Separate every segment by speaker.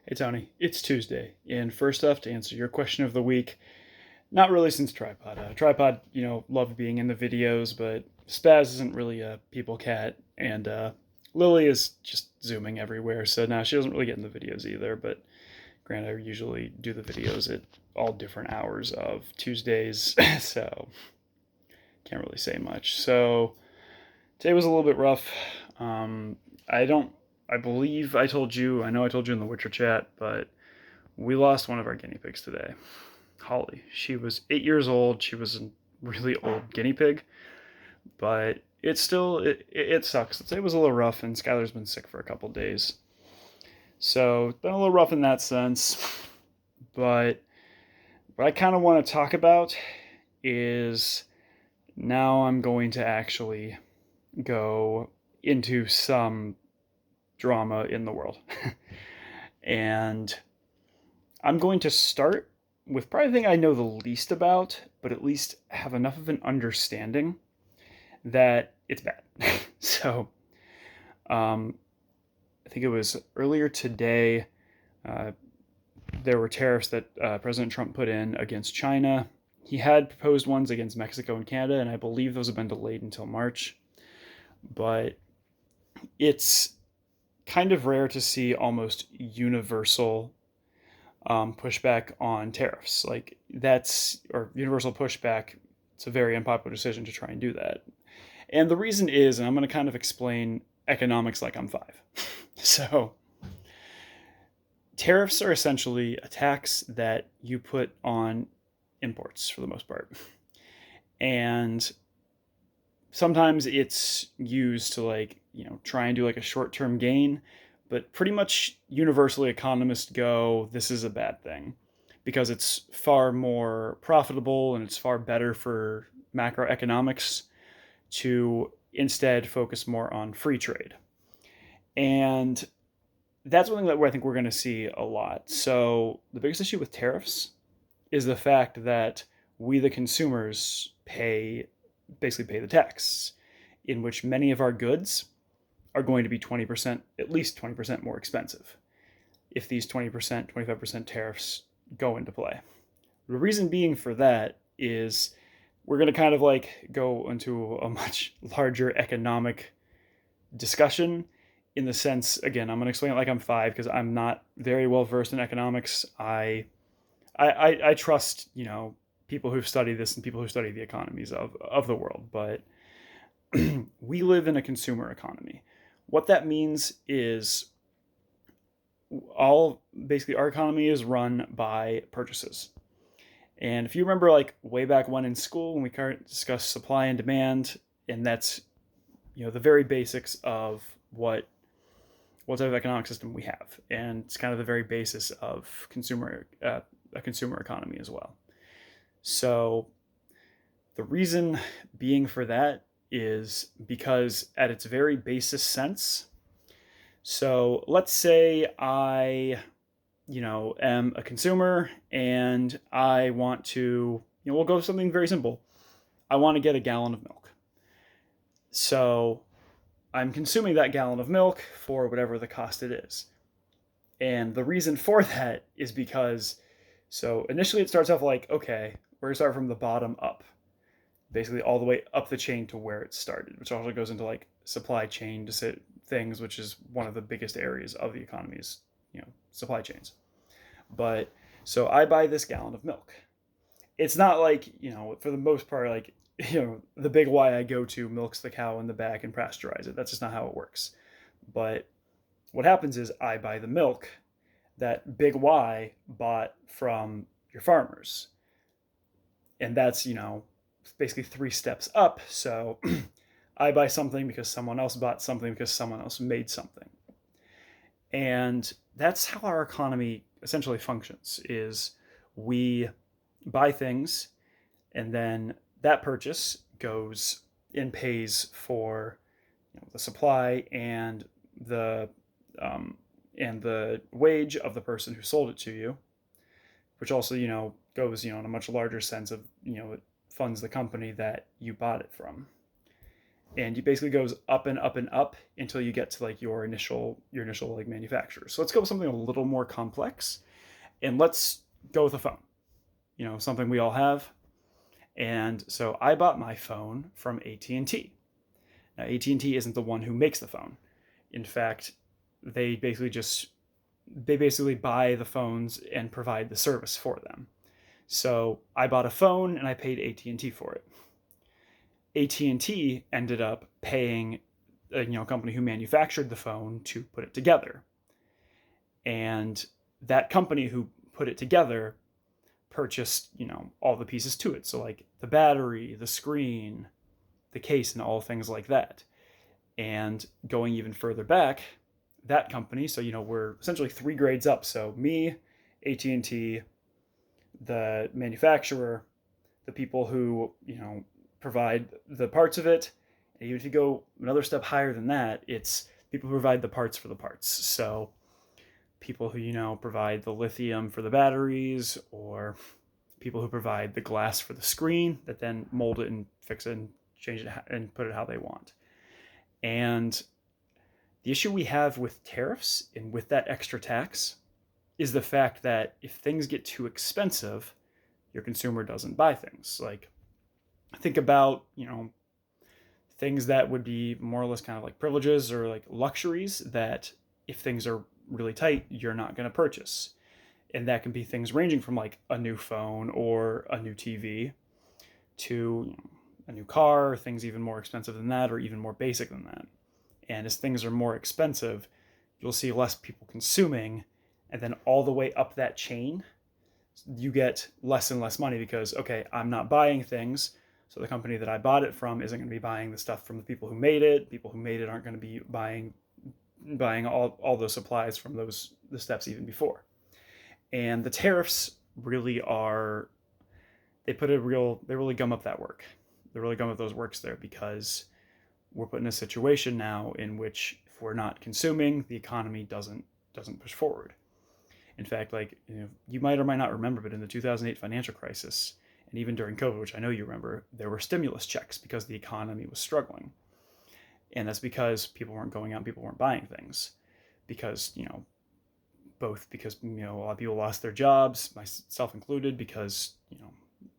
Speaker 1: Hey Tony, it's Tuesday, and first off, to answer your question of the week, not really since Tripod. Tripod, loved being in the videos, but Spaz isn't really a people cat, and Lily is just zooming everywhere, so now she doesn't really get in the videos either. But granted, I usually do the videos at all different hours of Tuesdays, so can't really say much. So today was a little bit rough. I don't. I believe I told you. I know I told you in the Witcher chat, but we lost one of our guinea pigs today. Holly. She was 8 years old. She was a really old guinea pig, but it sucks. It was a little rough, and Skylar's been sick for a couple days, so it's been a little rough in that sense. But what I kind of want to talk about is now I'm going to actually go into some drama in the world. And I'm going to start with probably the thing I know the least about, but at least have enough of an understanding that it's bad. So, um, I think it was earlier today, uh, there were tariffs that President Trump put in against China. He had proposed ones against Mexico and Canada, and I believe those have been delayed until March. But it's kind of rare to see almost universal pushback on tariffs. Like or universal pushback. It's a very unpopular decision to try and do that. And the reason is, and I'm going to kind of explain economics like I'm five. So, tariffs are essentially a tax that you put on imports for the most part. And sometimes it's used to try and do like a short-term gain, but pretty much universally economists go, this is a bad thing because it's far more profitable and it's far better for macroeconomics to instead focus more on free trade. And that's one thing that I think we're going to see a lot. So the biggest issue with tariffs is the fact that we, the consumers, basically pay the tax, in which many of our goods are going to be 20%, at least 20% more expensive if these 20%, 25% tariffs go into play. The reason being for that is we're going to kind of go into a much larger economic discussion in the sense, again, I'm going to explain it like I'm five because I'm not very well versed in economics. I trust, people who've studied this and people who study the economies of the world, but we live in a consumer economy. What that means is basically our economy is run by purchases. And if you remember way back when in school when we discussed supply and demand, and that's the very basics of what type of economic system we have, and it's kind of the very basis of a consumer economy as well. So the reason being for that is because at its very basis sense, so let's say I, am a consumer and I want to, we'll go with something very simple. I want to get a gallon of milk. So I'm consuming that gallon of milk for whatever the cost it is. And the reason for that is because, so initially it starts off okay, we're going to start from the bottom up, basically all the way up the chain to where it started, which also goes into supply chain things, which is one of the biggest areas of the economy's, supply chains. But so I buy this gallon of milk. It's not for the most part, the big Y I go to milks the cow in the back and pasteurize it. That's just not how it works. But what happens is I buy the milk that big Y bought from your farmers. And that's, basically 3 steps up. So I buy something because someone else bought something because someone else made something. And that's how our economy essentially functions, is we buy things and then that purchase goes and pays for the supply and the wage of the person who sold it to you, which also goes in a much larger sense of it funds the company that you bought it from. and it basically goes up and up and up until you get to like your initial like manufacturer. So let's go with something a little more complex, and let's go with a phone. Something we all have. And so I bought my phone from AT&T. Now AT&T isn't the one who makes the phone. In fact, they basically buy the phones and provide the service for them. So I bought a phone and I paid AT&T for it. AT&T ended up paying a company who manufactured the phone to put it together. And that company who put it together purchased, all the pieces to it. So like the battery, the screen, the case, and all things like that. And going even further back, that company, so we're essentially 3 grades up. So me, AT&T, the manufacturer, the people who provide the parts of it, and even if you go another step higher than that, it's people who provide the parts for the parts. So people who provide the lithium for the batteries, or people who provide the glass for the screen that then mold it and fix it and change it and put it how they want. And the issue we have with tariffs and with that extra tax is the fact that if things get too expensive, your consumer doesn't buy things. Like, think about, things that would be more or less kind of like privileges or like luxuries that if things are really tight, you're not going to purchase. And that can be things ranging from like a new phone or a new TV to a new car, things even more expensive than that, or even more basic than that. And as things are more expensive, you'll see less people consuming. And then all the way up that chain, you get less and less money because, okay, I'm not buying things. So the company that I bought it from isn't going to be buying the stuff from the people who made it. People who made it aren't going to be buying all those supplies from the steps even before. And the tariffs really they really gum up that work. They really gum up those works there because we're put in a situation now in which if we're not consuming, the economy doesn't push forward. In fact, like you might or might not remember, but in the 2008 financial crisis, and even during COVID, which I know you remember, there were stimulus checks because the economy was struggling. And that's because people weren't going out and people weren't buying things. Because, both because, a lot of people lost their jobs, myself included, because,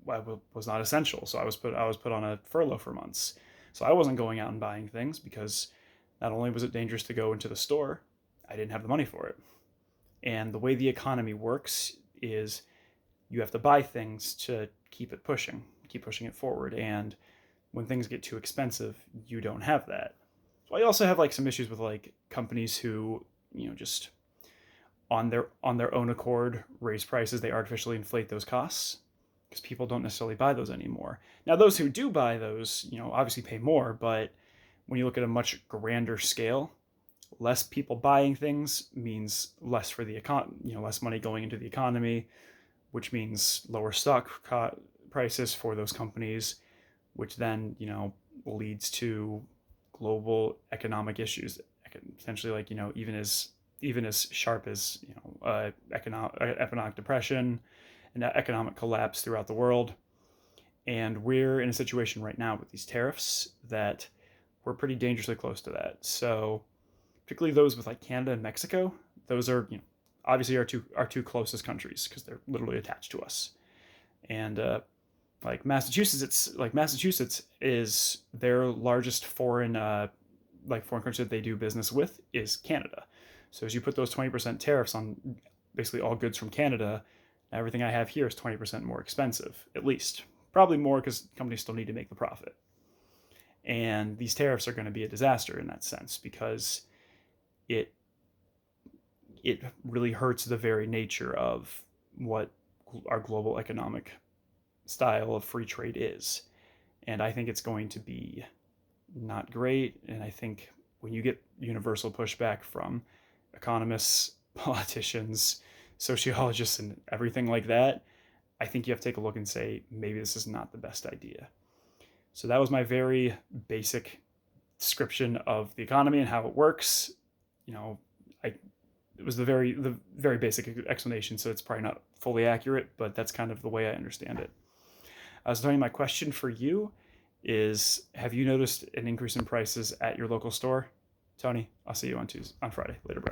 Speaker 1: I was not essential. So I was put on a furlough for months. So I wasn't going out and buying things because not only was it dangerous to go into the store, I didn't have the money for it. And the way the economy works is you have to buy things to keep pushing it forward. And when things get too expensive, you don't have that. So I also have like some issues with like companies who, just on their own accord raise prices. They artificially inflate those costs because people don't necessarily buy those anymore. Now, those who do buy those, obviously pay more, but when you look at a much grander scale, less people buying things means less for the less money going into the economy, which means lower stock prices for those companies, which then leads to global economic issues, potentially like even as sharp as economic depression and economic collapse throughout the world. And we're in a situation right now with these tariffs that we're pretty dangerously close to that. So particularly those with like Canada and Mexico, those are obviously our two closest countries because they're literally attached to us. And like Massachusetts is their largest foreign country that they do business with is Canada. So as you put those 20% tariffs on basically all goods from Canada, everything I have here is 20% more expensive, at least. Probably more because companies still need to make the profit. And these tariffs are going to be a disaster in that sense because it really hurts the very nature of what our global economic style of free trade is. And I think it's going to be not great. And I think when you get universal pushback from economists, politicians, sociologists, and everything like that, I think you have to take a look and say, maybe this is not the best idea. So that was my very basic description of the economy and how it works. It was the very basic explanation, so it's probably not fully accurate, but that's kind of the way I understand it. So Tony, my question for you is, have you noticed an increase in prices at your local store? Tony, I'll see you on Friday. Later, bro.